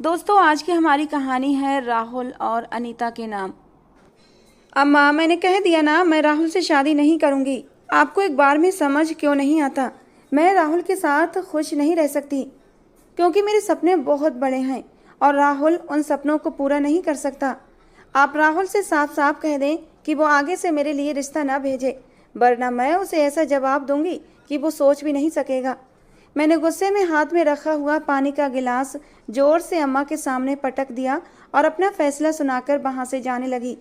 दोस्तों, आज की हमारी कहानी है राहुल और अनीता के नाम। अम्मा, मैंने कह दिया ना, मैं राहुल से शादी नहीं करूंगी। आपको एक बार में समझ क्यों नहीं आता? मैं राहुल के साथ खुश नहीं रह सकती क्योंकि मेरे सपने बहुत बड़े हैं और राहुल उन सपनों को पूरा नहीं कर सकता। आप राहुल से साफ साफ कह दें कि वो आगे से मेरे लिए रिश्ता ना भेजे, वरना मैं उसे ऐसा जवाब दूंगी कि वो सोच भी नहीं सकेगा। मैंने गुस्से में हाथ में रखा हुआ पानी का गिलास जोर से अम्मा के सामने पटक दिया और अपना फैसला सुनाकर वहां से जाने लगी।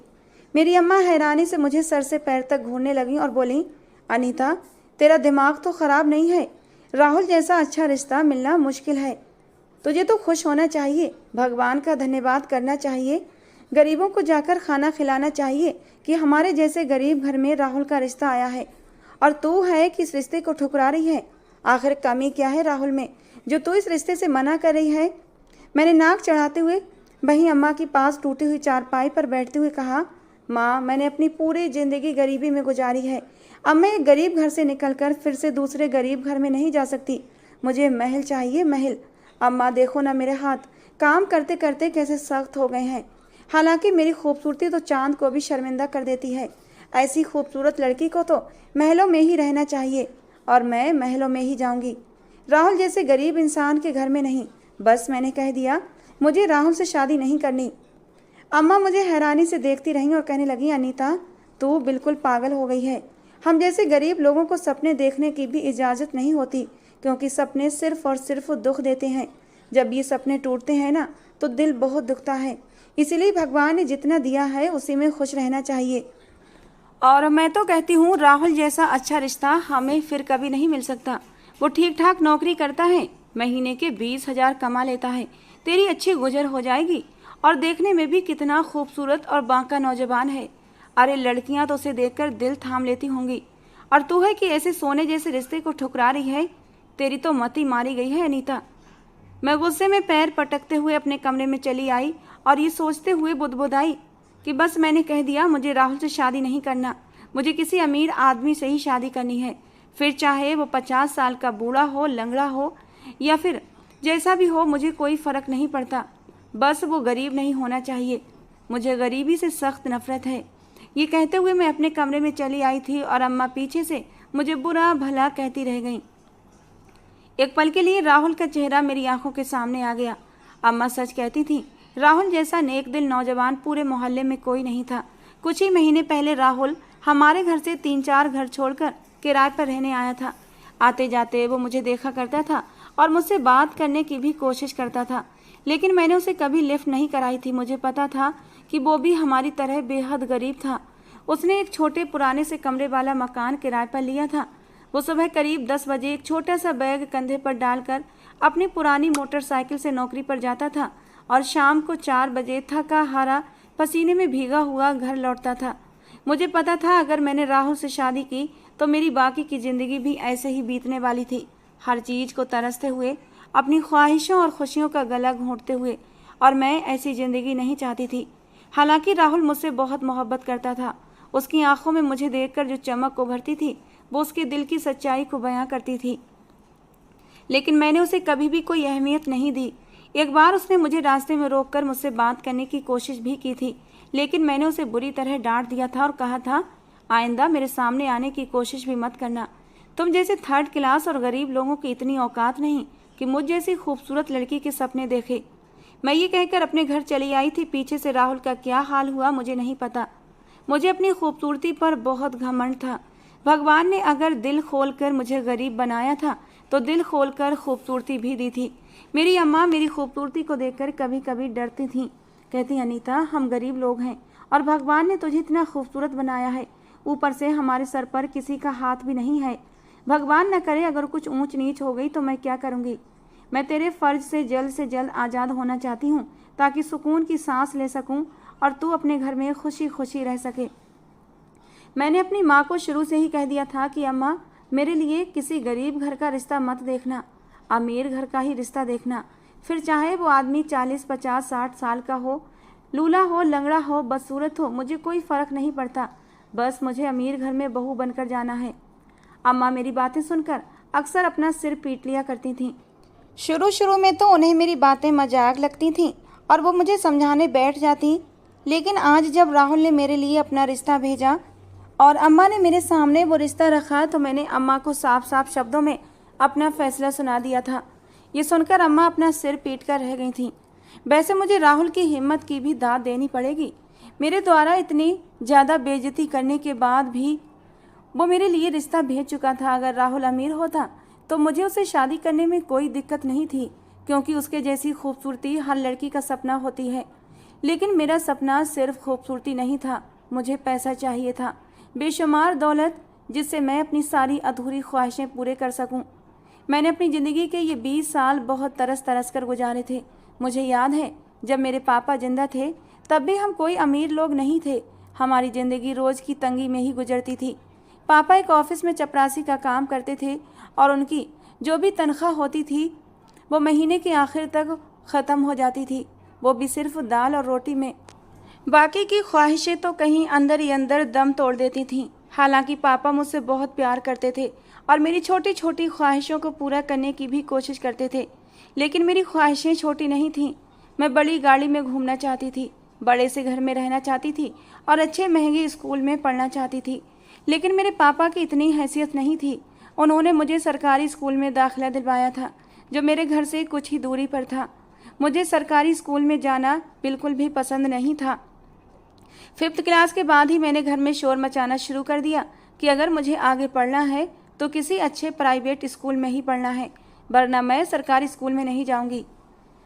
मेरी अम्मा हैरानी से मुझे सर से पैर तक घूरने लगी और बोली, अनीता, तेरा दिमाग तो खराब नहीं है? राहुल जैसा अच्छा रिश्ता मिलना मुश्किल है। तुझे तो खुश होना चाहिए, भगवान का धन्यवाद करना चाहिए, गरीबों को जाकर खाना खिलाना चाहिए कि हमारे जैसे गरीब घर में राहुल का रिश्ता आया है। और तू है कि इस रिश्ते को ठुकरा रही है। आखिर कमी क्या है राहुल में जो तू इस रिश्ते से मना कर रही है? मैंने नाक चढ़ाते हुए वहीं अम्मा के पास टूटी हुई चारपाई पर बैठते हुए कहा, माँ, मैंने अपनी पूरी जिंदगी गरीबी में गुजारी है। अब मैं एक गरीब घर से निकलकर फिर से दूसरे गरीब घर में नहीं जा सकती। मुझे महल चाहिए, महल। अम्मा, देखो ना मेरे हाथ काम करते करते कैसे सख्त हो गए हैं। हालांकि मेरी खूबसूरती तो चांद को भी शर्मिंदा कर देती है। ऐसी खूबसूरत लड़की को तो महलों में ही रहना चाहिए और मैं महलों में ही जाऊंगी, राहुल जैसे गरीब इंसान के घर में नहीं। बस मैंने कह दिया, मुझे राहुल से शादी नहीं करनी। अम्मा मुझे हैरानी से देखती रहीं और कहने लगी, अनीता, तू बिल्कुल पागल हो गई है। हम जैसे गरीब लोगों को सपने देखने की भी इजाज़त नहीं होती, क्योंकि सपने सिर्फ और सिर्फ दुख देते हैं। जब ये सपने टूटते हैं ना, तो दिल बहुत दुखता है। इसीलिए भगवान ने जितना दिया है उसी में खुश रहना चाहिए। और मैं तो कहती हूँ, राहुल जैसा अच्छा रिश्ता हमें फिर कभी नहीं मिल सकता। वो ठीक ठाक नौकरी करता है, महीने के 20,000 कमा लेता है, तेरी अच्छी गुजर हो जाएगी। और देखने में भी कितना खूबसूरत और बांका नौजवान है। अरे, लड़कियां तो उसे देखकर दिल थाम लेती होंगी, और तू है कि ऐसे सोने जैसे रिश्ते को ठुकरा रही है। तेरी तो मति मारी गई है अनीता। मैं गुस्से में पैर पटकते हुए अपने कमरे में चली आई और ये सोचते हुए बुदबुदाई कि बस मैंने कह दिया, मुझे राहुल से शादी नहीं करना। मुझे किसी अमीर आदमी से ही शादी करनी है, फिर चाहे वो 50 साल का बूढ़ा हो, लंगड़ा हो, या फिर जैसा भी हो, मुझे कोई फ़र्क नहीं पड़ता। बस वो गरीब नहीं होना चाहिए। मुझे गरीबी से सख्त नफरत है। ये कहते हुए मैं अपने कमरे में चली आई थी और अम्मा पीछे से मुझे बुरा भला कहती रह गई। एक पल के लिए राहुल का चेहरा मेरी आंखों के सामने आ गया। अम्मा सच कहती थी, राहुल जैसा नेक दिल नौजवान पूरे मोहल्ले में कोई नहीं था। कुछ ही महीने पहले राहुल हमारे घर से 3-4 घर छोड़कर किराए पर रहने आया था। आते जाते वो मुझे देखा करता था और मुझसे बात करने की भी कोशिश करता था, लेकिन मैंने उसे कभी लिफ्ट नहीं कराई थी। मुझे पता था कि वो भी हमारी तरह बेहद गरीब था। उसने एक छोटे पुराने से कमरे वाला मकान किराए पर लिया था। वो सुबह करीब 10 बजे एक छोटा सा बैग कंधे पर डालकर अपनी पुरानी मोटरसाइकिल से नौकरी पर जाता था और शाम को 4 बजे थका हारा पसीने में भीगा हुआ घर लौटता था। मुझे पता था अगर मैंने राहुल से शादी की तो मेरी बाकी की ज़िंदगी भी ऐसे ही बीतने वाली थी, हर चीज़ को तरसते हुए, अपनी ख्वाहिशों और खुशियों का गला घोंटते हुए। और मैं ऐसी ज़िंदगी नहीं चाहती थी। हालांकि राहुल मुझसे बहुत मोहब्बत करता था। उसकी आंखों में मुझे देखकर जो चमक उभरती थी वो उसके दिल की सच्चाई को बयां करती थी, लेकिन मैंने उसे कभी भी कोई अहमियत नहीं दी। एक बार उसने मुझे रास्ते में रोककर मुझसे बात करने की कोशिश भी की थी, लेकिन मैंने उसे बुरी तरह डांट दिया था और कहा था, आइंदा मेरे सामने आने की कोशिश भी मत करना। तुम जैसे 3rd क्लास और गरीब लोगों की इतनी औकात नहीं कि मुझ जैसी खूबसूरत लड़की के सपने देखे। मैं ये कहकर अपने घर चली आई थी। पीछे से राहुल का क्या हाल हुआ मुझे नहीं पता। मुझे अपनी खूबसूरती पर बहुत घमंड था। भगवान ने अगर दिल खोलकर मुझे गरीब बनाया था तो दिल खोलकर खूबसूरती भी दी थी। मेरी अम्मा मेरी खूबसूरती को देखकर कभी कभी डरती थीं। कहती, अनीता, हम गरीब लोग हैं और भगवान ने तुझे इतना खूबसूरत बनाया है, ऊपर से हमारे सर पर किसी का हाथ भी नहीं है। भगवान न करे अगर कुछ ऊंच नीच हो गई तो मैं क्या करूँगी। मैं तेरे फर्ज से जल्द आज़ाद होना चाहती हूँ ताकि सुकून की सांस ले सकूँ और तू अपने घर में खुशी खुशी रह सके। मैंने अपनी माँ को शुरू से ही कह दिया था कि अम्मा, मेरे लिए किसी गरीब घर का रिश्ता मत देखना, अमीर घर का ही रिश्ता देखना। फिर चाहे वो आदमी 40, 50, 60 साल का हो, लूला हो, लंगड़ा हो, बदसूरत हो, मुझे कोई फ़र्क नहीं पड़ता। बस मुझे अमीर घर में बहू बनकर जाना है। अम्मा मेरी बातें सुनकर अक्सर अपना सिर पीट लिया करती थीं। शुरू शुरू में तो उन्हें मेरी बातें मजाक लगती थीं और वो मुझे समझाने बैठ जाती, लेकिन आज जब राहुल ने मेरे लिए अपना रिश्ता भेजा और अम्मा ने मेरे सामने वो रिश्ता रखा तो मैंने अम्मा को साफ साफ शब्दों में अपना फैसला सुना दिया था। ये सुनकर अम्मा अपना सिर पीट कर रह गई थीं। वैसे मुझे राहुल की हिम्मत की भी दाद देनी पड़ेगी। मेरे द्वारा इतनी ज़्यादा बेइज्जती करने के बाद भी वो मेरे लिए रिश्ता भेज चुका था। अगर राहुल अमीर होता तो मुझे उससे शादी करने में कोई दिक्कत नहीं थी, क्योंकि उसके जैसी खूबसूरती हर लड़की का सपना होती है। लेकिन मेरा सपना सिर्फ खूबसूरती नहीं था, मुझे पैसा चाहिए था, बेशुमार दौलत, जिससे मैं अपनी सारी अधूरी ख्वाहिशें पूरे कर सकूं। मैंने अपनी ज़िंदगी के ये 20 साल बहुत तरस तरस कर गुजारे थे। मुझे याद है जब मेरे पापा जिंदा थे तब भी हम कोई अमीर लोग नहीं थे। हमारी ज़िंदगी रोज़ की तंगी में ही गुजरती थी। पापा एक ऑफिस में चपरासी का काम करते थे और उनकी जो भी तनख्वाह होती थी वो महीने के आखिर तक ख़त्म हो जाती थी, वो भी सिर्फ दाल और रोटी में। बाकी की ख्वाहिशें तो कहीं अंदर ही अंदर दम तोड़ देती थीं। हालांकि पापा मुझसे बहुत प्यार करते थे और मेरी छोटी छोटी ख्वाहिशों को पूरा करने की भी कोशिश करते थे, लेकिन मेरी ख्वाहिशें छोटी नहीं थीं। मैं बड़ी गाड़ी में घूमना चाहती थी, बड़े से घर में रहना चाहती थी और अच्छे महंगे स्कूल में पढ़ना चाहती थी। लेकिन मेरे पापा की इतनी हैसियत नहीं थी। उन्होंने मुझे सरकारी स्कूल में दाखिला दिलवाया था, जो मेरे घर से कुछ ही दूरी पर था। मुझे सरकारी स्कूल में जाना बिल्कुल भी पसंद नहीं था। 5th क्लास के बाद ही मैंने घर में शोर मचाना शुरू कर दिया कि अगर मुझे आगे पढ़ना है तो किसी अच्छे प्राइवेट स्कूल में ही पढ़ना है, वरना मैं सरकारी स्कूल में नहीं जाऊंगी।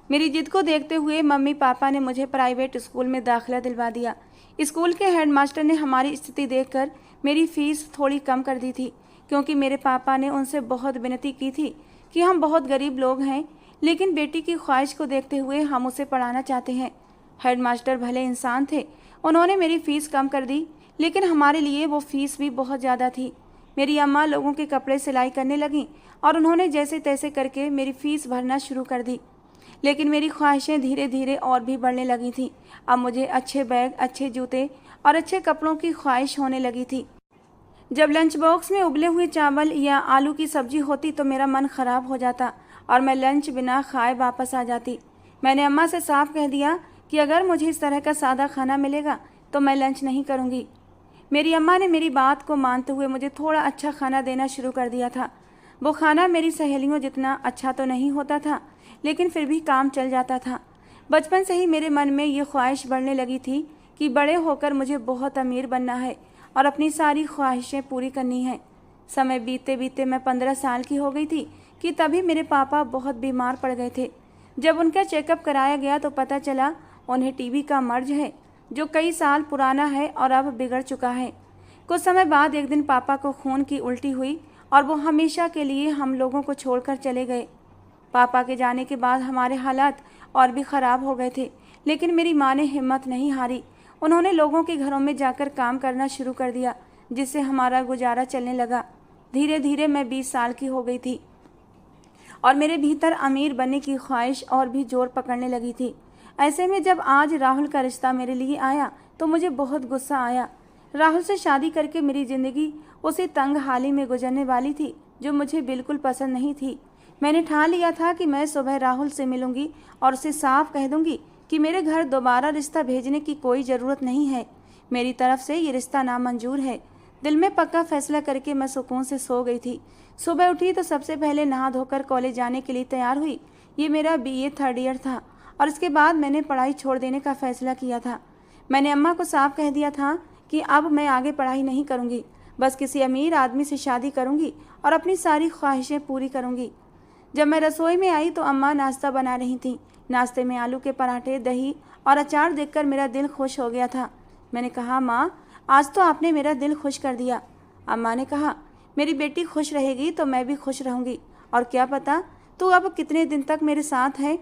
मेरी जिद को देखते हुए मम्मी पापा ने मुझे प्राइवेट स्कूल में दाखिला दिलवा दिया। स्कूल के हेडमास्टर ने हमारी स्थिति देखकर मेरी फ़ीस थोड़ी कम कर दी थी, क्योंकि मेरे पापा ने उनसे बहुत विनती की थी कि हम बहुत गरीब लोग हैं, लेकिन बेटी की ख्वाहिश को देखते हुए हम उसे पढ़ाना चाहते हैं। हेडमास्टर भले इंसान थे, उन्होंने मेरी फ़ीस कम कर दी, लेकिन हमारे लिए वो फ़ीस भी बहुत ज़्यादा थी। मेरी अम्मा लोगों के कपड़े सिलाई करने लगीं और उन्होंने जैसे तैसे करके मेरी फ़ीस भरना शुरू कर दी। लेकिन मेरी ख्वाहिशें धीरे धीरे और भी बढ़ने लगी थी। अब मुझे अच्छे बैग, अच्छे जूते और अच्छे कपड़ों की ख्वाहिश होने लगी थी। जब लंच बॉक्स में उबले हुए चावल या आलू की सब्जी होती तो मेरा मन ख़राब हो जाता और मैं लंच बिना खाए वापस आ जाती। मैंने अम्मा से साफ कह दिया कि अगर मुझे इस तरह का सादा खाना मिलेगा तो मैं लंच नहीं करूँगी। मेरी अम्मा ने मेरी बात को मानते हुए मुझे थोड़ा अच्छा खाना देना शुरू कर दिया था। वो खाना मेरी सहेलियों जितना अच्छा तो नहीं होता था, लेकिन फिर भी काम चल जाता था। बचपन से ही मेरे मन में ये ख्वाहिश बढ़ने लगी थी कि बड़े होकर मुझे बहुत अमीर बनना है और अपनी सारी ख्वाहिशें पूरी करनी है। समय बीतते बीतते मैं 15 साल की हो गई थी कि तभी मेरे पापा बहुत बीमार पड़ गए थे। जब उनका चेकअप कराया गया तो पता चला उन्हें टीबी का मर्ज है, जो कई साल पुराना है और अब बिगड़ चुका है। कुछ समय बाद एक दिन पापा को खून की उल्टी हुई और वो हमेशा के लिए हम लोगों को छोड़कर चले गए। पापा के जाने के बाद हमारे हालात और भी ख़राब हो गए थे, लेकिन मेरी माँ ने हिम्मत नहीं हारी। उन्होंने लोगों के घरों में जाकर काम करना शुरू कर दिया, जिससे हमारा गुजारा चलने लगा। धीरे धीरे मैं 20 साल की हो गई थी और मेरे भीतर अमीर बनने की ख्वाहिश और भी जोर पकड़ने लगी थी। ऐसे में जब आज राहुल का रिश्ता मेरे लिए आया तो मुझे बहुत गुस्सा आया। राहुल से शादी करके मेरी ज़िंदगी उसी तंग हाली में गुजरने वाली थी जो मुझे बिल्कुल पसंद नहीं थी। मैंने ठान लिया था कि मैं सुबह राहुल से मिलूंगी और उसे साफ कह दूंगी कि मेरे घर दोबारा रिश्ता भेजने की कोई ज़रूरत नहीं है। मेरी तरफ से ये रिश्ता नामंजूर है। दिल में पक्का फैसला करके मैं सुकून से सो गई थी। सुबह उठी तो सबसे पहले नहा धोकर कॉलेज जाने के लिए तैयार हुई। ये मेरा BA 3rd ईयर था और इसके बाद मैंने पढ़ाई छोड़ देने का फ़ैसला किया था। मैंने अम्मा को साफ कह दिया था कि अब मैं आगे पढ़ाई नहीं करूँगी, बस किसी अमीर आदमी से शादी करूँगी और अपनी सारी ख्वाहिशें पूरी करूँगी। जब मैं रसोई में आई तो अम्मा नाश्ता बना रही थीं। नाश्ते में आलू के पराठे, दही और अचार देखकर मेरा दिल खुश हो गया था। मैंने कहा, माँ, आज तो आपने मेरा दिल खुश कर दिया। अम्मा ने कहा, मेरी बेटी खुश रहेगी तो मैं भी खुश रहूँगी, और क्या पता तू अब कितने दिन तक मेरे साथ है।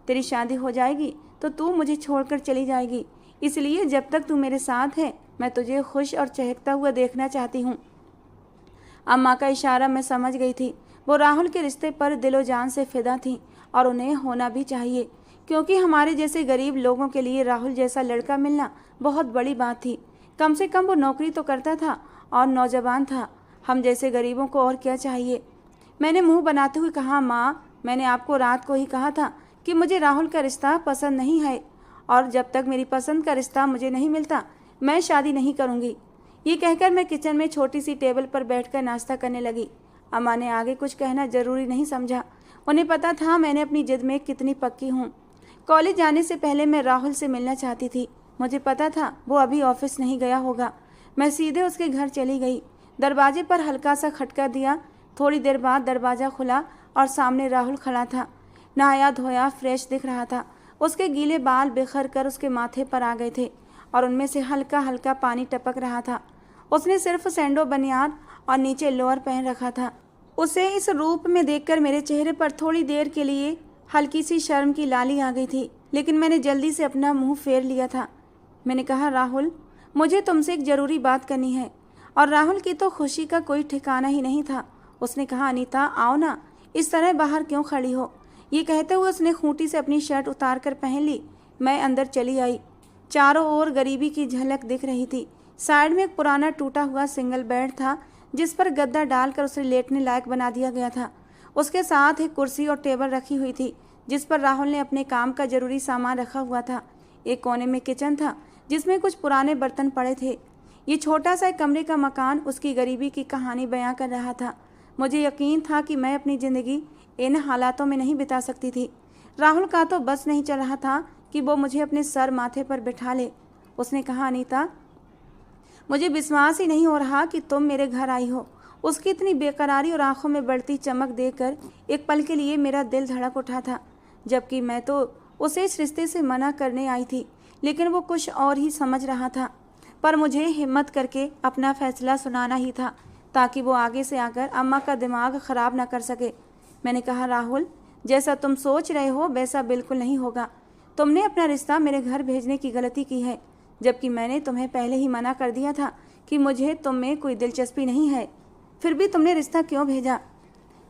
तेरी शादी हो जाएगी तो तू मुझे छोड़कर चली जाएगी, इसलिए जब तक तू मेरे साथ है मैं तुझे खुश और चहकता हुआ देखना चाहती हूँ। अम्मा का इशारा मैं समझ गई थी। वो राहुल के रिश्ते पर दिलो जान से फिदा थीं और उन्हें होना भी चाहिए, क्योंकि हमारे जैसे गरीब लोगों के लिए राहुल जैसा लड़का मिलना बहुत बड़ी बात थी। कम से कम वो नौकरी तो करता था और नौजवान था। हम जैसे गरीबों को और क्या चाहिए। मैंने मुंह बनाते हुए कहा, माँ, मैंने आपको रात को ही कहा था कि मुझे राहुल का रिश्ता पसंद नहीं है और जब तक मेरी पसंद का रिश्ता मुझे नहीं मिलता मैं शादी नहीं करूँगी। ये कहकर मैं किचन में छोटी सी टेबल पर बैठकर नाश्ता करने लगी। अम्मा ने आगे कुछ कहना जरूरी नहीं समझा। उन्हें पता था मैंने अपनी जिद में कितनी पक्की हूँ। कॉलेज जाने से पहले मैं राहुल से मिलना चाहती थी। मुझे पता था वो अभी ऑफिस नहीं गया होगा। मैं सीधे उसके घर चली गई। दरवाजे पर हल्का सा खटका दिया। थोड़ी देर बाद दरवाज़ा खुला और सामने राहुल खड़ा था। नहाया धोया फ्रेश दिख रहा था। उसके गीले बाल बिखर कर उसके माथे पर आ गए थे और उनमें से हल्का हल्का पानी टपक रहा था। उसने सिर्फ सैंडो बनियान और नीचे लोअर पहन रखा था। उसे इस रूप में देखकर मेरे चेहरे पर थोड़ी देर के लिए हल्की सी शर्म की लाली आ गई थी, लेकिन मैंने जल्दी से अपना मुंह फेर लिया था। मैंने कहा, राहुल, मुझे तुमसे एक ज़रूरी बात करनी है। और राहुल की तो खुशी का कोई ठिकाना ही नहीं था। उसने कहा, अनीता आओ ना, इस तरह बाहर क्यों खड़ी हो। ये कहते हुए उसने खूंटी से अपनी शर्ट उतार कर पहन ली। मैं अंदर चली आई। चारों ओर गरीबी की झलक दिख रही थी। साइड में एक पुराना टूटा हुआ सिंगल बेड था जिस पर गद्दा डालकर उसे लेटने लायक बना दिया गया था। उसके साथ एक कुर्सी और टेबल रखी हुई थी जिस पर राहुल ने अपने काम का जरूरी सामान रखा हुआ था। एक कोने में किचन था जिसमें कुछ पुराने बर्तन पड़े थे। ये छोटा सा एक कमरे का मकान उसकी गरीबी की कहानी बयां कर रहा था। मुझे यकीन था कि मैं अपनी ज़िंदगी इन हालातों में नहीं बिता सकती थी। राहुल का तो बस नहीं चल रहा था कि वो मुझे अपने सर माथे पर बिठा ले। उसने कहा, अनीता, मुझे विश्वास ही नहीं हो रहा कि तुम मेरे घर आई हो। उसकी इतनी बेकरारी और आंखों में बढ़ती चमक देखकर एक पल के लिए मेरा दिल धड़क उठा था, जबकि मैं तो उसे इस रिश्ते से मना करने आई थी, लेकिन वो कुछ और ही समझ रहा था। पर मुझे हिम्मत करके अपना फैसला सुनाना ही था ताकि वो आगे से आकर अम्मा का दिमाग ख़राब ना कर सके। मैंने कहा, राहुल, जैसा तुम सोच रहे हो वैसा बिल्कुल नहीं होगा। तुमने अपना रिश्ता मेरे घर भेजने की गलती की है, जबकि मैंने तुम्हें पहले ही मना कर दिया था कि मुझे तुम में कोई दिलचस्पी नहीं है। फिर भी तुमने रिश्ता क्यों भेजा।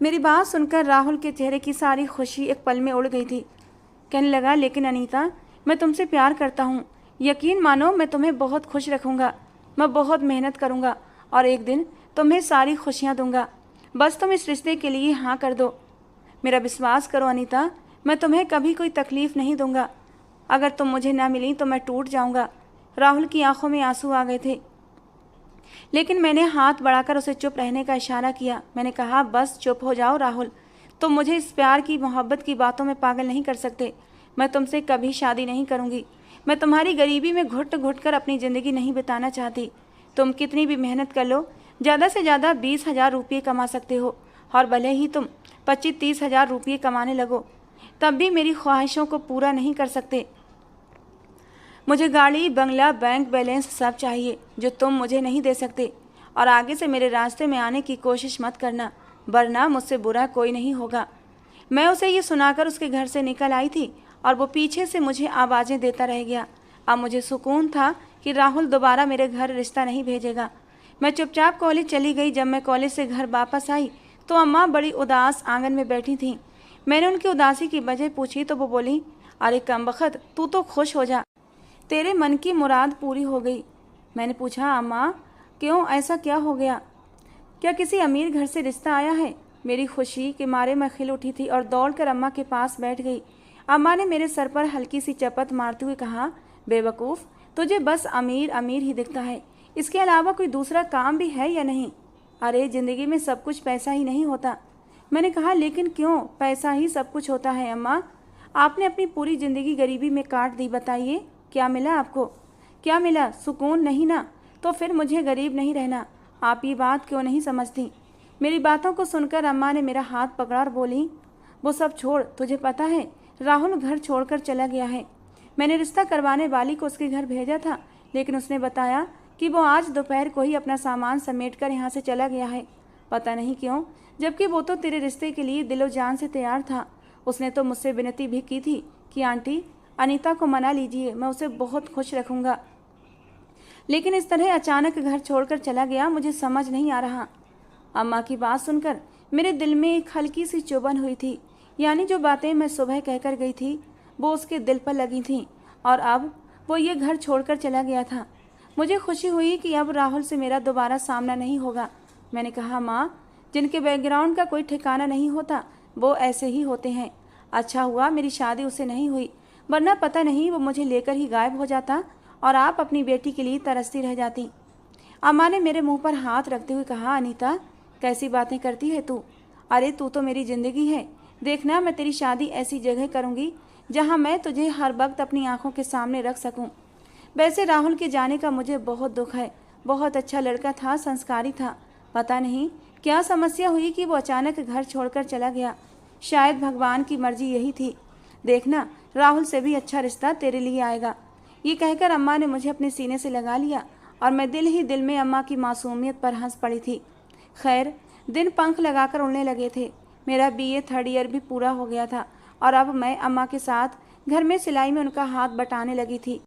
मेरी बात सुनकर राहुल के चेहरे की सारी खुशी एक पल में उड़ गई थी। कहने लगा, लेकिन अनीता, मैं तुमसे प्यार करता हूँ। यकीन मानो, मैं तुम्हें बहुत खुश रखूँगा। मैं बहुत मेहनत करूँगा और एक दिन तुम्हें सारी खुशियाँ दूँगा। बस तुम इस रिश्ते के लिए हाँ कर दो। मेरा विश्वास करो अनीता, मैं तुम्हें कभी कोई तकलीफ़ नहीं दूँगा। अगर तुम मुझे ना मिली तो मैं टूट जाऊँगा। राहुल की आंखों में आंसू आ गए थे, लेकिन मैंने हाथ बढ़ाकर उसे चुप रहने का इशारा किया। मैंने कहा, बस चुप हो जाओ राहुल, तुम मुझे इस प्यार की मोहब्बत की बातों में पागल नहीं कर सकते। मैं तुमसे कभी शादी नहीं करूँगी। मैं तुम्हारी गरीबी में घुट घुट कर अपनी ज़िंदगी नहीं बिताना चाहती। तुम कितनी भी मेहनत कर लो, ज़्यादा से ज़्यादा 20,000 रुपये कमा सकते हो, और भले ही तुम 25-30 हज़ार रुपये कमाने लगो तब भी मेरी ख्वाहिशों को पूरा नहीं कर सकते। मुझे गाड़ी, बंगला, बैंक बैलेंस सब चाहिए जो तुम मुझे नहीं दे सकते। और आगे से मेरे रास्ते में आने की कोशिश मत करना, वरना मुझसे बुरा कोई नहीं होगा। मैं उसे ये सुनाकर उसके घर से निकल आई थी और वो पीछे से मुझे आवाज़ें देता रह गया। अब मुझे सुकून था कि राहुल दोबारा मेरे घर रिश्ता नहीं भेजेगा। मैं चुपचाप कॉलेज चली गई। जब मैं कॉलेज से घर वापस आई तो अम्मा बड़ी उदास आंगन में बैठी थीं। मैंने उनकी उदासी की वजह पूछी तो वो बोली, अरे कमबख्त, तू तो खुश हो जा, तेरे मन की मुराद पूरी हो गई। मैंने पूछा, अम्मा क्यों, ऐसा क्या हो गया? क्या किसी अमीर घर से रिश्ता आया है? मेरी खुशी के मारे मैं खिल उठी थी और दौड़कर अम्मा के पास बैठ गई। अम्मा ने मेरे सर पर हल्की सी चपत मारते हुए कहा, बेवकूफ़, तुझे बस अमीर अमीर ही दिखता है, इसके अलावा कोई दूसरा काम भी है या नहीं? अरे ज़िंदगी में सब कुछ पैसा ही नहीं होता। मैंने कहा, लेकिन क्यों, पैसा ही सब कुछ होता है अम्मा। आपने अपनी पूरी ज़िंदगी गरीबी में काट दी, बताइए क्या मिला आपको? क्या मिला? सुकून नहीं ना? तो फिर मुझे गरीब नहीं रहना। आप ये बात क्यों नहीं समझती? मेरी बातों को सुनकर अम्मा ने मेरा हाथ पकड़ा और बोली, वो सब छोड़, तुझे पता है राहुल घर छोड़कर चला गया है। मैंने रिश्ता करवाने वाली को उसके घर भेजा था, लेकिन उसने बताया कि वो आज दोपहर को ही अपना सामान समेटकर यहाँ से चला गया है। पता नहीं क्यों, जबकि वो तो तेरे रिश्ते के लिए दिलो जान से तैयार था। उसने तो मुझसे विनती भी की थी कि आंटी, अनीता को मना लीजिए, मैं उसे बहुत खुश रखूँगा। लेकिन इस तरह अचानक घर छोड़कर चला गया, मुझे समझ नहीं आ रहा। अम्मा की बात सुनकर मेरे दिल में एक हल्की सी चुभन हुई थी, यानी जो बातें मैं सुबह कहकर गई थी वो उसके दिल पर लगी थीं, और अब वो ये घर छोड़कर चला गया था। मुझे खुशी हुई कि अब राहुल से मेरा दोबारा सामना नहीं होगा। मैंने कहा, माँ, जिनके बैकग्राउंड का कोई ठिकाना नहीं होता वो ऐसे ही होते हैं। अच्छा हुआ मेरी शादी उससे नहीं हुई, वरना पता नहीं वो मुझे लेकर ही गायब हो जाता और आप अपनी बेटी के लिए तरसती रह जाती। अम्मा ने मेरे मुंह पर हाथ रखते हुए कहा, अनीता कैसी बातें करती है तू? अरे तू तो मेरी ज़िंदगी है। देखना मैं तेरी शादी ऐसी जगह करूँगी जहाँ मैं तुझे हर वक्त अपनी आंखों के सामने रख सकूँ। वैसे राहुल के जाने का मुझे बहुत दुख है। बहुत अच्छा लड़का था, संस्कारी था। पता नहीं क्या समस्या हुई कि वो अचानक घर छोड़कर चला गया। शायद भगवान की मर्जी यही थी। देखना राहुल से भी अच्छा रिश्ता तेरे लिए आएगा। ये कहकर अम्मा ने मुझे अपने सीने से लगा लिया और मैं दिल ही दिल में अम्मा की मासूमियत पर हंस पड़ी थी। खैर दिन पंख लगाकर उड़ने लगे थे। मेरा बीए थर्ड ईयर भी पूरा हो गया था और अब मैं अम्मा के साथ घर में सिलाई में उनका हाथ बटाने लगी थी।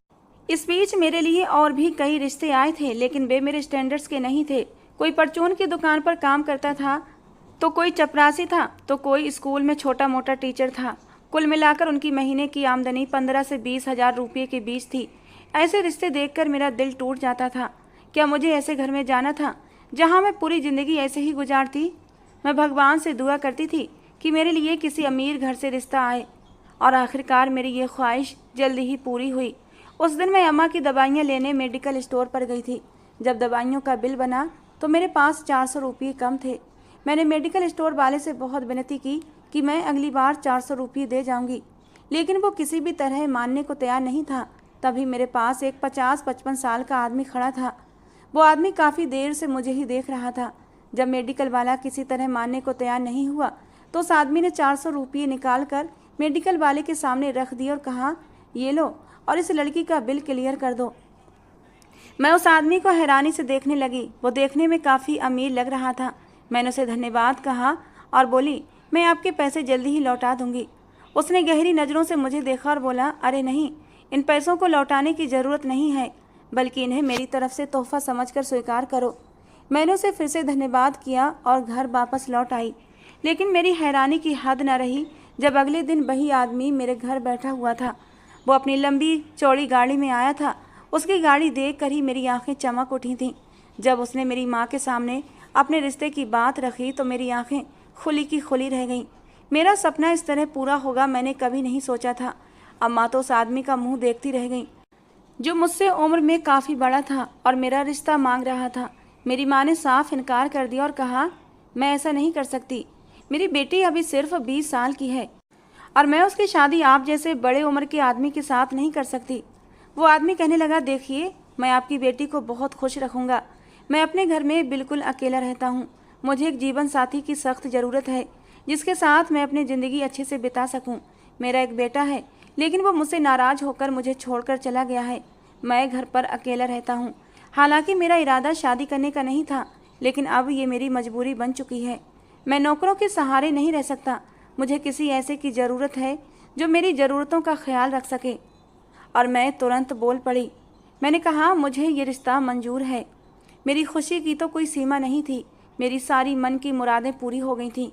इस बीच मेरे लिए और भी कई रिश्ते आए थे, लेकिन वे मेरे स्टैंडर्ड्स के नहीं थे। कोई परचून की दुकान पर काम करता था, तो कोई चपरासी था, तो कोई स्कूल में छोटा मोटा टीचर था। कुल मिलाकर उनकी महीने की आमदनी 15 से 20 हजार रुपये के बीच थी। ऐसे रिश्ते देखकर मेरा दिल टूट जाता था। क्या मुझे ऐसे घर में जाना था जहाँ मैं पूरी ज़िंदगी ऐसे ही गुजारती? मैं भगवान से दुआ करती थी कि मेरे लिए किसी अमीर घर से रिश्ता आए और आखिरकार मेरी ये ख्वाहिश जल्दी ही पूरी हुई। उस दिन मैं अम्मा की दवाइयाँ लेने मेडिकल स्टोर पर गई थी। जब दवाइयों का बिल बना तो मेरे पास 400 रुपये कम थे। मैंने मेडिकल स्टोर वाले से बहुत विनती की कि मैं अगली बार 400 रुपये दे जाऊंगी, लेकिन वो किसी भी तरह मानने को तैयार नहीं था। तभी मेरे पास एक 50-55 साल का आदमी खड़ा था। वो आदमी काफ़ी देर से मुझे ही देख रहा था। जब मेडिकल वाला किसी तरह मानने को तैयार नहीं हुआ तो उस आदमी ने 400 रुपये निकाल कर मेडिकल वाले के सामने रख दिए और कहा, ये लो और इस लड़की का बिल क्लियर कर दो। मैं उस आदमी को हैरानी से देखने लगी। वो देखने में काफ़ी अमीर लग रहा था। मैंने उसे धन्यवाद कहा और बोली, मैं आपके पैसे जल्दी ही लौटा दूंगी। उसने गहरी नज़रों से मुझे देखा और बोला, अरे नहीं, इन पैसों को लौटाने की ज़रूरत नहीं है, बल्कि इन्हें मेरी तरफ से तोहफा समझकर स्वीकार करो। मैंने उसे फिर से धन्यवाद किया और घर वापस लौट आई। लेकिन मेरी हैरानी की हद न रही जब अगले दिन वही आदमी मेरे घर बैठा हुआ था। वो अपनी लंबी चौड़ी गाड़ी में आया था। उसकी गाड़ी देखकर ही मेरी आंखें चमक उठी थीं। जब उसने मेरी माँ के सामने अपने रिश्ते की बात रखी तो मेरी आंखें खुली की खुली रह गईं। मेरा सपना इस तरह पूरा होगा मैंने कभी नहीं सोचा था। अम्मा तो उस आदमी का मुंह देखती रह गईं, जो मुझसे उम्र में काफ़ी बड़ा था और मेरा रिश्ता मांग रहा था। मेरी माँ ने साफ इनकार कर दिया और कहा, मैं ऐसा नहीं कर सकती। मेरी बेटी अभी सिर्फ 20 साल की है और मैं उसकी शादी आप जैसे बड़े उम्र के आदमी के साथ नहीं कर सकती। वो आदमी कहने लगा, देखिए, मैं आपकी बेटी को बहुत खुश रखूँगा। मैं अपने घर में बिल्कुल अकेला रहता हूँ। मुझे एक जीवन साथी की सख्त ज़रूरत है जिसके साथ मैं अपनी ज़िंदगी अच्छे से बिता सकूँ। मेरा एक बेटा है, लेकिन वो मुझसे नाराज़ होकर मुझे छोड़कर चला गया है। मैं घर पर अकेला रहता हूँ। हालांकि मेरा इरादा शादी करने का नहीं था, लेकिन अब ये मेरी मजबूरी बन चुकी है। मैं नौकरों के सहारे नहीं रह सकता। मुझे किसी ऐसे की ज़रूरत है जो मेरी ज़रूरतों का ख्याल रख सके। और मैं तुरंत बोल पड़ी। मैंने कहा, मुझे ये रिश्ता मंजूर है। मेरी खुशी की तो कोई सीमा नहीं थी। मेरी सारी मन की मुरादें पूरी हो गई थीं।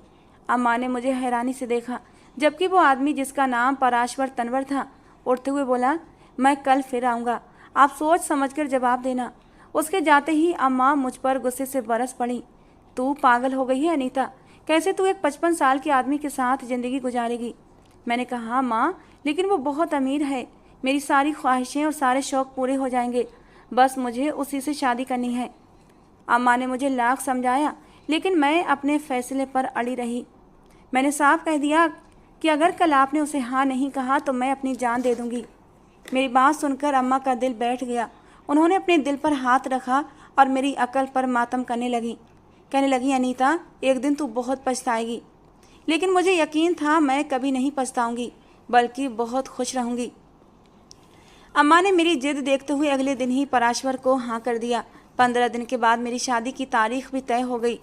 अम्मा ने मुझे हैरानी से देखा, जबकि वो आदमी जिसका नाम पराशवर तनवर था उठते हुए बोला, मैं कल फिर आऊँगा, आप सोच समझकर जवाब देना। उसके जाते ही अम्मा मुझ पर गुस्से से बरस पड़ी। तू पागल हो गई है अनीता, कैसे तू एक 55 साल के आदमी के साथ ज़िंदगी गुजारेगी? मैंने कहा, माँ, लेकिन वो बहुत अमीर है। मेरी सारी ख्वाहिशें और सारे शौक़ पूरे हो जाएंगे। बस मुझे उसी से शादी करनी है। अम्मा ने मुझे लाख समझाया, लेकिन मैं अपने फैसले पर अड़ी रही। मैंने साफ कह दिया कि अगर कल आपने उसे हाँ नहीं कहा तो मैं अपनी जान दे दूँगी। मेरी बात सुनकर अम्मा का दिल बैठ गया। उन्होंने अपने दिल पर हाथ रखा और मेरी अकल पर मातम करने लगी। कहने लगी, अनीता, एक दिन तू बहुत पछताएगी। लेकिन मुझे यकीन था मैं कभी नहीं पछताऊंगी, बल्कि बहुत खुश रहूंगी। अम्मा ने मेरी जिद देखते हुए अगले दिन ही पराशवर को हाँ कर दिया। 15 दिन के बाद मेरी शादी की तारीख भी तय हो गई।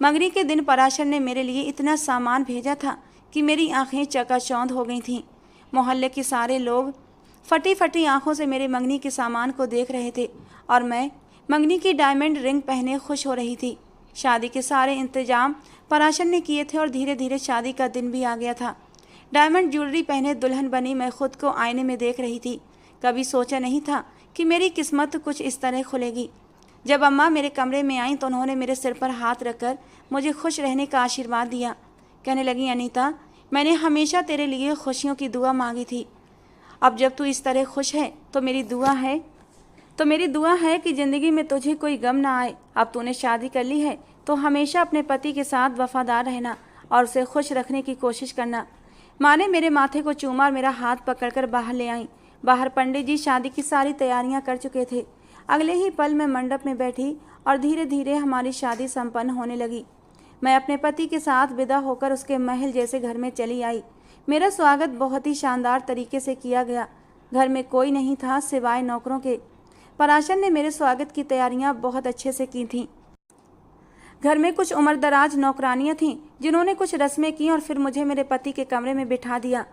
मंगनी के दिन पराशर ने मेरे लिए इतना सामान भेजा था कि मेरी आंखें चकाचौंध हो गई थीं। मोहल्ले के सारे लोग फटी फटी आंखों से मेरे मंगनी के सामान को देख रहे थे और मैं मंगनी की डायमंड रिंग पहने खुश हो रही थी। शादी के सारे इंतजाम पराशर ने किए थे और धीरे धीरे शादी का दिन भी आ गया था। डायमंड ज्वेलरी पहने दुल्हन बनी मैं खुद को आईने में देख रही थी। कभी सोचा नहीं था कि मेरी किस्मत कुछ इस तरह खुलेगी। जब अम्मा मेरे कमरे में आईं तो उन्होंने मेरे सिर पर हाथ रखकर मुझे खुश रहने का आशीर्वाद दिया। कहने लगी, अनीता, मैंने हमेशा तेरे लिए खुशियों की दुआ मांगी थी। अब जब तू इस तरह खुश है तो मेरी दुआ है कि ज़िंदगी में तुझे कोई गम ना आए। अब तूने शादी कर ली है तो हमेशा अपने पति के साथ वफादार रहना और उसे खुश रखने की कोशिश करना। माँ ने मेरे माथे को चूमा और मेरा हाथ पकड़कर बाहर ले आई। बाहर पंडित जी शादी की सारी तैयारियां कर चुके थे। अगले ही पल मैं मंडप में बैठी और धीरे धीरे हमारी शादी संपन्न होने लगी। मैं अपने पति के साथ विदा होकर उसके महल जैसे घर में चली आई। मेरा स्वागत बहुत ही शानदार तरीके से किया गया। घर में कोई नहीं था सिवाय नौकरों के। पराशर ने मेरे स्वागत की तैयारियां बहुत अच्छे से की थीं। घर में कुछ उम्रदराज नौकरानियां थीं जिन्होंने कुछ रस्में की और फिर मुझे मेरे पति के कमरे में बिठा दिया।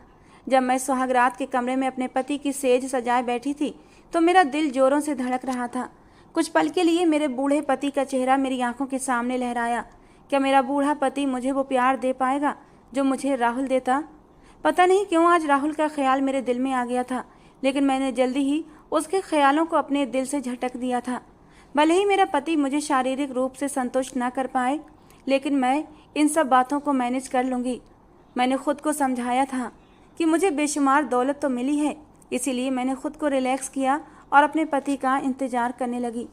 जब मैं सुहागरात के कमरे में अपने पति की सेज सजाए बैठी थी तो मेरा दिल जोरों से धड़क रहा था। कुछ पल के लिए मेरे बूढ़े पति का चेहरा मेरी आंखों के सामने लहराया। क्या मेरा बूढ़ा पति मुझे वो प्यार दे पाएगा जो मुझे राहुल देता? पता नहीं क्यों आज राहुल का ख्याल मेरे दिल में आ गया था, लेकिन मैंने जल्दी ही उसके ख्यालों को अपने दिल से झटक दिया था। भले ही मेरा पति मुझे शारीरिक रूप से संतुष्ट न कर पाए, लेकिन मैं इन सब बातों को मैनेज कर लूँगी। मैंने खुद को समझाया था कि मुझे बेशुमार दौलत तो मिली है, इसीलिए मैंने खुद को रिलैक्स किया और अपने पति का इंतज़ार करने लगी।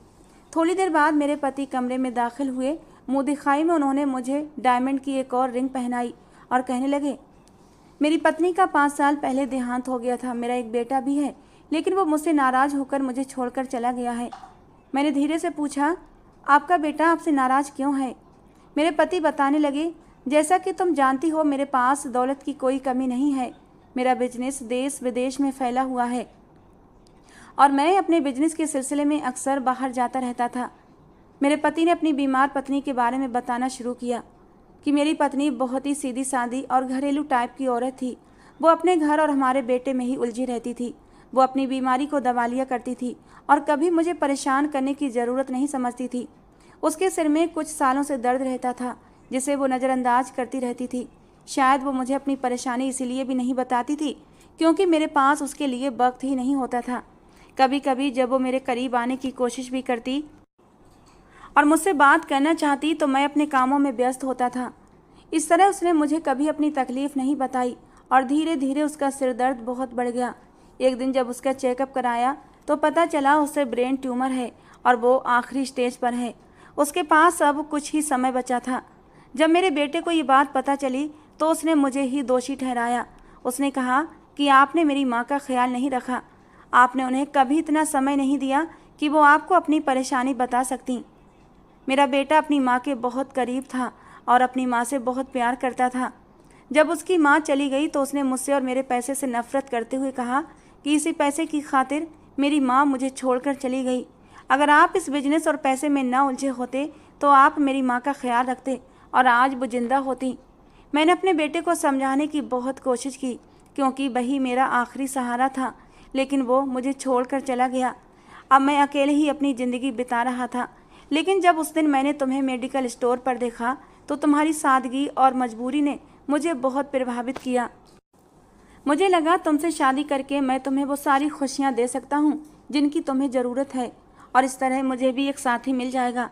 थोड़ी देर बाद मेरे पति कमरे में दाखिल हुए। मुँह दिखाई में उन्होंने मुझे डायमंड की एक और रिंग पहनाई और कहने लगे, मेरी पत्नी का 5 साल पहले देहांत हो गया था। मेरा एक बेटा भी है, लेकिन वो मुझसे नाराज़ होकर मुझे छोड़कर चला गया है। मैंने धीरे से पूछा, आपका बेटा आपसे नाराज़ क्यों है? मेरे पति बताने लगे, जैसा कि तुम जानती हो मेरे पास दौलत की कोई कमी नहीं है। मेरा बिजनेस देश विदेश में फैला हुआ है और मैं अपने बिजनेस के सिलसिले में अक्सर बाहर जाता रहता था। मेरे पति ने अपनी बीमार पत्नी के बारे में बताना शुरू किया कि मेरी पत्नी बहुत ही सीधी सादी और घरेलू टाइप की औरत थी। वो अपने घर और हमारे बेटे में ही उलझी रहती थी। वो अपनी बीमारी को दबा लिया करती थी और कभी मुझे परेशान करने की ज़रूरत नहीं समझती थी। उसके सिर में कुछ सालों से दर्द रहता था जिसे वो नज़रअंदाज करती रहती थी। शायद वो मुझे अपनी परेशानी इसीलिए भी नहीं बताती थी क्योंकि मेरे पास उसके लिए वक्त ही नहीं होता था। कभी कभी जब वो मेरे करीब आने की कोशिश भी करती और मुझसे बात करना चाहती तो मैं अपने कामों में व्यस्त होता था। इस तरह उसने मुझे कभी अपनी तकलीफ़ नहीं बताई और धीरे धीरे उसका सिर दर्द बहुत बढ़ गया। एक दिन जब उसका चेकअप कराया तो पता चला उसे ब्रेन ट्यूमर है और वो आखिरी स्टेज पर है। उसके पास अब कुछ ही समय बचा था। जब मेरे बेटे को ये बात पता चली तो उसने मुझे ही दोषी ठहराया। उसने कहा कि आपने मेरी माँ का ख्याल नहीं रखा, आपने उन्हें कभी इतना समय नहीं दिया कि वो आपको अपनी परेशानी बता सकती। मेरा बेटा अपनी माँ के बहुत करीब था और अपनी माँ से बहुत प्यार करता था। जब उसकी माँ चली गई तो उसने मुझसे और मेरे पैसे से नफरत करते हुए कहा कि इसी पैसे की खातिर मेरी माँ मुझे छोड़कर चली गई। अगर आप इस बिजनेस और पैसे में न उलझे होते तो आप मेरी माँ का ख्याल रखते और आज वो जिंदा होती। मैंने अपने बेटे को समझाने की बहुत कोशिश की क्योंकि वही मेरा आखिरी सहारा था, लेकिन वो मुझे छोड़कर चला गया। अब मैं अकेले ही अपनी ज़िंदगी बिता रहा था। लेकिन जब उस दिन मैंने तुम्हें मेडिकल स्टोर पर देखा तो तुम्हारी सादगी और मजबूरी ने मुझे बहुत प्रभावित किया। मुझे लगा तुमसे शादी करके मैं तुम्हें वो सारी खुशियाँ दे सकता हूँ जिनकी तुम्हें ज़रूरत है और इस तरह मुझे भी एक साथी मिल जाएगा।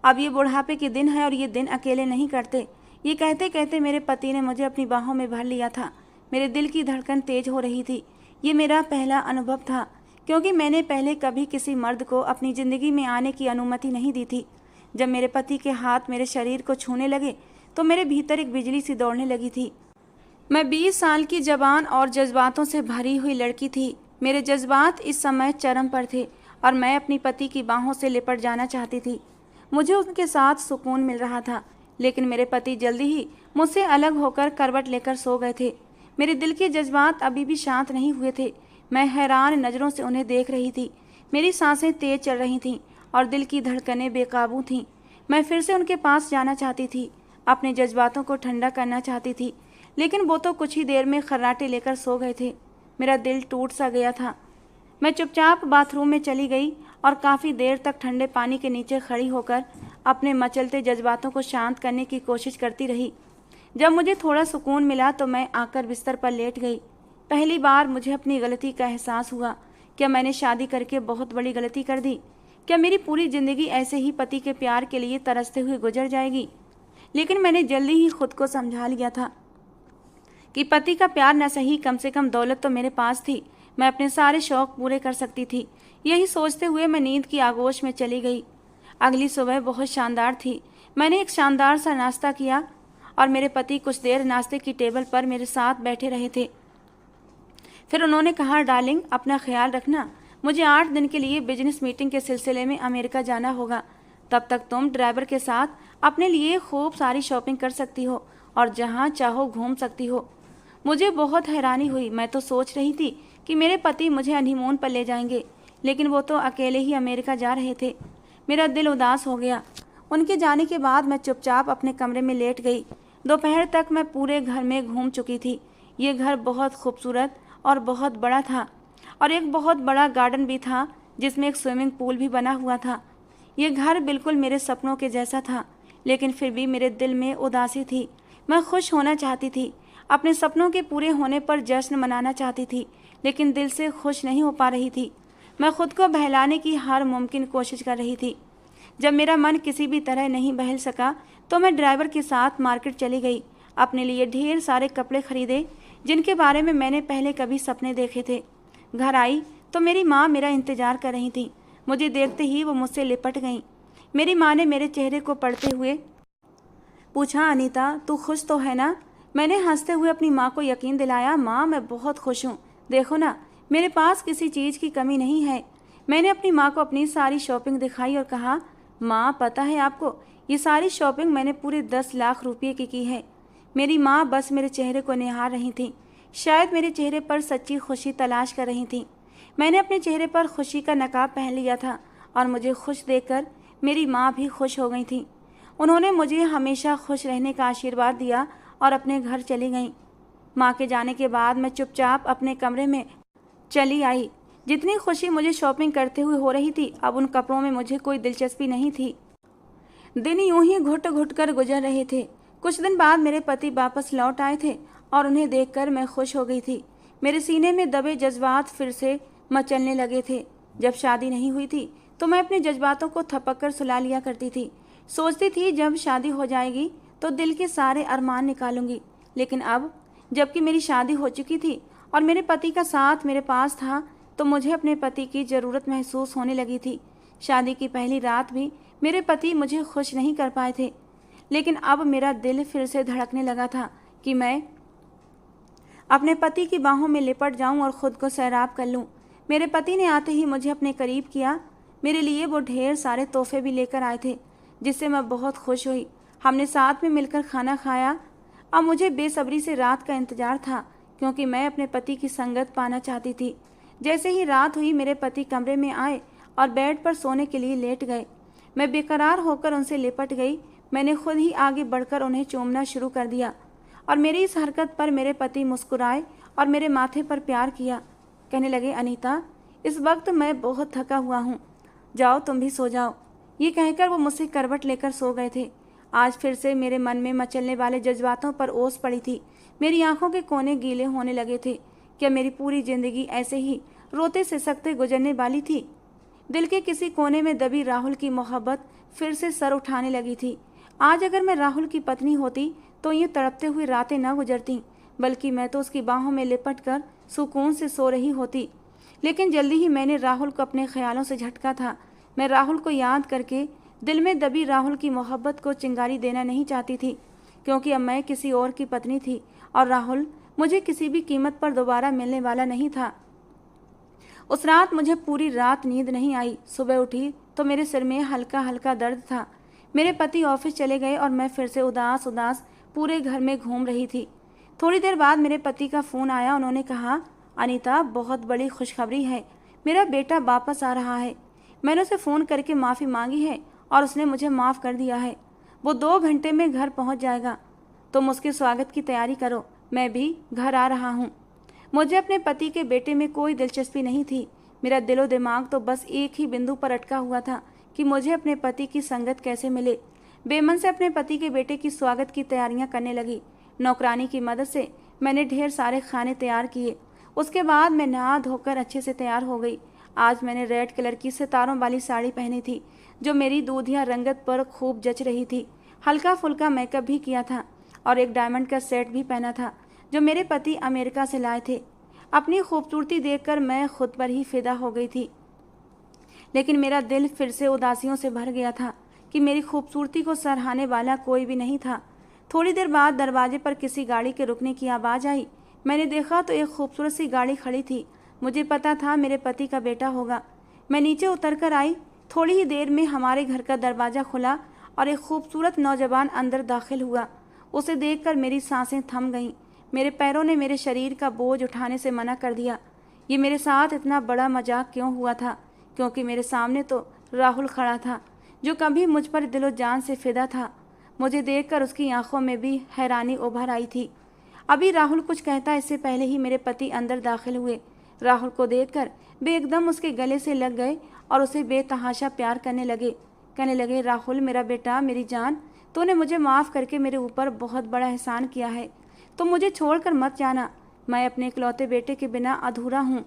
अब ये बुढ़ापे के दिन है और ये दिन अकेले नहीं कटते। ये कहते कहते मेरे पति ने मुझे अपनी बाहों में भर लिया था। मेरे दिल की धड़कन तेज हो रही थी। ये मेरा पहला अनुभव था क्योंकि मैंने पहले कभी किसी मर्द को अपनी ज़िंदगी में आने की अनुमति नहीं दी थी। जब मेरे पति के हाथ मेरे शरीर को छूने लगे तो मेरे भीतर एक बिजली सी दौड़ने लगी थी। मैं 20 साल की जवान और जज्बातों से भरी हुई लड़की थी। मेरे जज्बात इस समय चरम पर थे और मैं अपनी पति की बाहों से लिपट जाना चाहती थी। मुझे उनके साथ सुकून मिल रहा था, लेकिन मेरे पति जल्दी ही मुझसे अलग होकर करवट लेकर सो गए थे। मेरे दिल के जज्बात अभी भी शांत नहीं हुए थे। मैं हैरान नज़रों से उन्हें देख रही थी। मेरी सांसें तेज चल रही थीं और दिल की धड़कनें बेकाबू थीं। मैं फिर से उनके पास जाना चाहती थी, अपने जज्बातों को ठंडा करना चाहती थी, लेकिन वो तो कुछ ही देर में खर्राटे लेकर सो गए थे। मेरा दिल टूट सा गया था। मैं चुपचाप बाथरूम में चली गई और काफ़ी देर तक ठंडे पानी के नीचे खड़ी होकर अपने मचलते जज्बातों को शांत करने की कोशिश करती रही। जब मुझे थोड़ा सुकून मिला तो मैं आकर बिस्तर पर लेट गई। पहली बार मुझे अपनी गलती का एहसास हुआ। क्या मैंने शादी करके बहुत बड़ी गलती कर दी? क्या मेरी पूरी ज़िंदगी ऐसे ही पति के प्यार के लिए तरसते हुए गुजर जाएगी? लेकिन मैंने जल्दी ही खुद को समझा लिया था कि पति का प्यार न सही, कम से कम दौलत तो मेरे पास थी। मैं अपने सारे शौक पूरे कर सकती थी। यही सोचते हुए मैं नींद की आगोश में चली गई। अगली सुबह बहुत शानदार थी। मैंने एक शानदार सा नाश्ता किया और मेरे पति कुछ देर नाश्ते की टेबल पर मेरे साथ बैठे रहे थे। फिर उन्होंने कहा, डार्लिंग, अपना ख्याल रखना। मुझे 8 दिन के लिए बिजनेस मीटिंग के सिलसिले में अमेरिका जाना होगा। तब तक तुम ड्राइवर के साथ अपने लिए खूब सारी शॉपिंग कर सकती हो और जहाँ चाहो घूम सकती हो। मुझे बहुत हैरानी हुई। मैं तो सोच रही थी कि मेरे पति मुझे हनीमून पर ले जाएंगे, लेकिन वो तो अकेले ही अमेरिका जा रहे थे। मेरा दिल उदास हो गया। उनके जाने के बाद मैं चुपचाप अपने कमरे में लेट गई। दोपहर तक मैं पूरे घर में घूम चुकी थी। ये घर बहुत खूबसूरत और बहुत बड़ा था और एक बहुत बड़ा गार्डन भी था जिसमें एक स्विमिंग पूल भी बना हुआ था। ये घर बिल्कुल मेरे सपनों के जैसा था, लेकिन फिर भी मेरे दिल में उदासी थी। मैं खुश होना चाहती थी, अपने सपनों के पूरे होने पर जश्न मनाना चाहती थी, लेकिन दिल से खुश नहीं हो पा रही थी। मैं खुद को बहलाने की हर मुमकिन कोशिश कर रही थी। जब मेरा मन किसी भी तरह नहीं बहल सका तो मैं ड्राइवर के साथ मार्केट चली गई। अपने लिए ढेर सारे कपड़े खरीदे जिनके बारे में मैंने पहले कभी सपने देखे थे। घर आई तो मेरी माँ मेरा इंतजार कर रही थी। मुझे देखते ही वो मुझसे लिपट गईं। मेरी माँ ने मेरे चेहरे को पढ़ते हुए पूछा, अनीता, तू खुश तो है ना? मैंने हंसते हुए अपनी माँ को यकीन दिलाया, माँ, मैं बहुत खुश हूँ। देखो ना, मेरे पास किसी चीज़ की कमी नहीं है। मैंने अपनी माँ को अपनी सारी शॉपिंग दिखाई और कहा, माँ, पता है आपको, ये सारी शॉपिंग मैंने पूरे 10 लाख रुपये की है। मेरी माँ बस मेरे चेहरे को निहार रही थी। शायद मेरे चेहरे पर सच्ची खुशी तलाश कर रही थी। मैंने अपने चेहरे पर खुशी का नकाब पहन लिया था और मुझे खुश देखकर मेरी माँ भी खुश हो गई थी। उन्होंने मुझे हमेशा खुश रहने का आशीर्वाद दिया और अपने घर चली गईं। माँ के जाने के बाद मैं चुपचाप अपने कमरे में चली आई। जितनी खुशी मुझे शॉपिंग करते हुए हो रही थी, अब उन कपड़ों में मुझे कोई दिलचस्पी नहीं थी। दिन यूं ही घुट घुट कर गुजर रहे थे। कुछ दिन बाद मेरे पति वापस लौट आए थे और उन्हें देखकर मैं खुश हो गई थी। मेरे सीने में दबे जज्बात फिर से मचलने लगे थे। जब शादी नहीं हुई थी तो मैं अपने जज्बातों को थपक कर सुला लिया करती थी। सोचती थी जब शादी हो जाएगी तो दिल के सारे अरमान निकालूंगी, लेकिन अब जबकि मेरी शादी हो चुकी थी और मेरे पति का साथ मेरे पास था तो मुझे अपने पति की ज़रूरत महसूस होने लगी थी। शादी की पहली रात भी मेरे पति मुझे खुश नहीं कर पाए थे, लेकिन अब मेरा दिल फिर से धड़कने लगा था कि मैं अपने पति की बाहों में लिपट जाऊं और ख़ुद को सैराब कर लूं। मेरे पति ने आते ही मुझे अपने करीब किया। मेरे लिए वो ढेर सारे तोहफे भी लेकर आए थे जिससे मैं बहुत खुश हुई। हमने साथ में मिलकर खाना खाया। अब मुझे बेसब्री से रात का इंतज़ार था क्योंकि मैं अपने पति की संगत पाना चाहती थी। जैसे ही रात हुई मेरे पति कमरे में आए और बेड पर सोने के लिए लेट गए। मैं बेकरार होकर उनसे लिपट गई। मैंने खुद ही आगे बढ़कर उन्हें चूमना शुरू कर दिया और मेरी इस हरकत पर मेरे पति मुस्कुराए और मेरे माथे पर प्यार किया। कहने लगे, अनीता, इस वक्त मैं बहुत थका हुआ हूँ, जाओ तुम भी सो जाओ। ये कहकर वो मुझसे करवट लेकर सो गए थे। आज फिर से मेरे मन में मचलने वाले जज्बातों पर ओस पड़ी थी। मेरी आंखों के कोने गीले होने लगे थे। क्या मेरी पूरी जिंदगी ऐसे ही रोते सिसकते गुजरने वाली थी? दिल के किसी कोने में दबी राहुल की मोहब्बत फिर से सर उठाने लगी थी। आज अगर मैं राहुल की पत्नी होती तो ये तड़पते हुए रातें न गुजरती, बल्कि मैं तो उसकी बाहों में लिपट कर सुकून से सो रही होती। लेकिन जल्दी ही मैंने राहुल को अपने ख्यालों से झटका था। मैं राहुल को याद करके दिल में दबी राहुल की मोहब्बत को चिंगारी देना नहीं चाहती थी, क्योंकि अब मैं किसी और की पत्नी थी और राहुल मुझे किसी भी कीमत पर दोबारा मिलने वाला नहीं था। उस रात मुझे पूरी रात नींद नहीं आई। सुबह उठी तो मेरे सिर में हल्का हल्का दर्द था। मेरे पति ऑफिस चले गए और मैं फिर से उदास उदास पूरे घर में घूम रही थी। थोड़ी देर बाद मेरे पति का फ़ोन आया। उन्होंने कहा, अनीता, बहुत बड़ी खुशखबरी है, मेरा बेटा वापस आ रहा है। मैंने उसे फ़ोन करके माफ़ी मांगी है और उसने मुझे माफ़ कर दिया है। वो 2 घंटे में घर पहुंच जाएगा। तुम उसके स्वागत की तैयारी करो, मैं भी घर आ रहा हूँ। मुझे अपने पति के बेटे में कोई दिलचस्पी नहीं थी। मेरा दिलो दिमाग तो बस एक ही बिंदु पर अटका हुआ था कि मुझे अपने पति की संगत कैसे मिले। बेमन से अपने पति के बेटे की स्वागत की तैयारियां करने लगी। नौकरानी की मदद से मैंने ढेर सारे खाने तैयार किए। उसके बाद मैं नहा धोकर अच्छे से तैयार हो गई। आज मैंने रेड कलर की सितारों वाली साड़ी पहनी थी जो मेरी दूधिया रंगत पर खूब जच रही थी। हल्का फुल्का मेकअप भी किया था और एक डायमंड का सेट भी पहना था जो मेरे पति अमेरिका से लाए थे। अपनी खूबसूरती देखकर मैं खुद पर ही फिदा हो गई थी, लेकिन मेरा दिल फिर से उदासियों से भर गया था कि मेरी खूबसूरती को सराहने वाला कोई भी नहीं था। थोड़ी देर बाद दरवाजे पर किसी गाड़ी के रुकने की आवाज़ आई। मैंने देखा तो एक खूबसूरत सी गाड़ी खड़ी थी। मुझे पता था मेरे पति का बेटा होगा। मैं नीचे उतर कर आई। थोड़ी ही देर में हमारे घर का दरवाज़ा खुला और एक खूबसूरत नौजवान अंदर दाखिल हुआ। उसे देखकर मेरी सांसें थम गईं। मेरे पैरों ने मेरे शरीर का बोझ उठाने से मना कर दिया। ये मेरे साथ इतना बड़ा मजाक क्यों हुआ था? क्योंकि मेरे सामने तो राहुल खड़ा था, जो कभी मुझ पर दिलो जान से फिदा था। मुझे देखकर उसकी आंखों में भी हैरानी उभर आई थी। अभी राहुल कुछ कहता इससे पहले ही मेरे पति अंदर दाखिल हुए। राहुल को देखकर वे एकदम उसके गले से लग गए और उसे बेतहाशा प्यार करने लगे। कहने लगे, राहुल मेरा बेटा, मेरी जान, तूने मुझे माफ़ करके मेरे ऊपर बहुत बड़ा एहसान किया है। तो मुझे छोड़कर मत जाना। मैं अपने इकलौते बेटे के बिना अधूरा हूँ।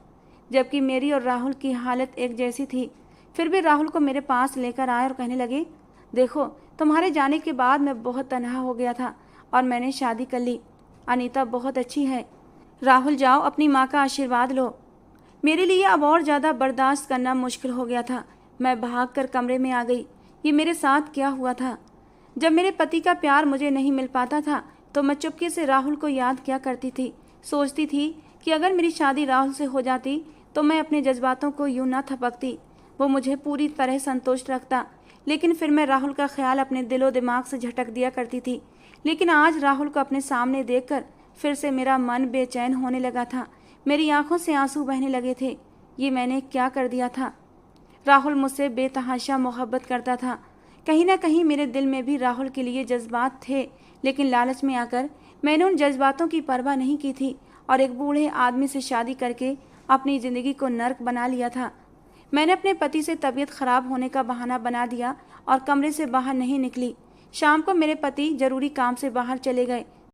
जबकि मेरी और राहुल की हालत एक जैसी थी, फिर भी राहुल को मेरे पास लेकर आए और कहने लगे, देखो, तुम्हारे जाने के बाद मैं बहुत तन्हा हो गया था और मैंने शादी कर ली। अनीता बहुत अच्छी है। राहुल, जाओ अपनी माँ का आशीर्वाद लो। मेरे लिए अब और ज़्यादा बर्दाश्त करना मुश्किल हो गया था। मैं भागकर कमरे में आ गई। ये मेरे साथ क्या हुआ था? जब मेरे पति का प्यार मुझे नहीं मिल पाता था तो मैं चुपके से राहुल को याद किया करती थी। सोचती थी कि अगर मेरी शादी राहुल से हो जाती तो मैं अपने जज्बातों को यूं ना थपकती। वो मुझे पूरी तरह संतुष्ट रखता। लेकिन फिर मैं राहुल का ख्याल अपने दिलो दिमाग से झटक दिया करती थी। लेकिन आज राहुल को अपने सामने देखकर फिर से मेरा मन बेचैन होने लगा था। मेरी आंखों से आंसू बहने लगे थे। ये मैंने क्या कर दिया था? राहुल मुझसे बेतहाशा मोहब्बत करता था। कहीं ना कहीं मेरे दिल में भी राहुल के लिए जज्बात थे, लेकिन लालच में आकर मैंने उन जज्बातों की परवाह नहीं की थी और एक बूढ़े आदमी से शादी करके अपनी ज़िंदगी को नर्क बना लिया था। मैंने अपने पति से तबीयत खराब होने का बहाना बना दिया और कमरे से बाहर नहीं निकली। शाम को मेरे पति जरूरी काम से बाहर चले गए।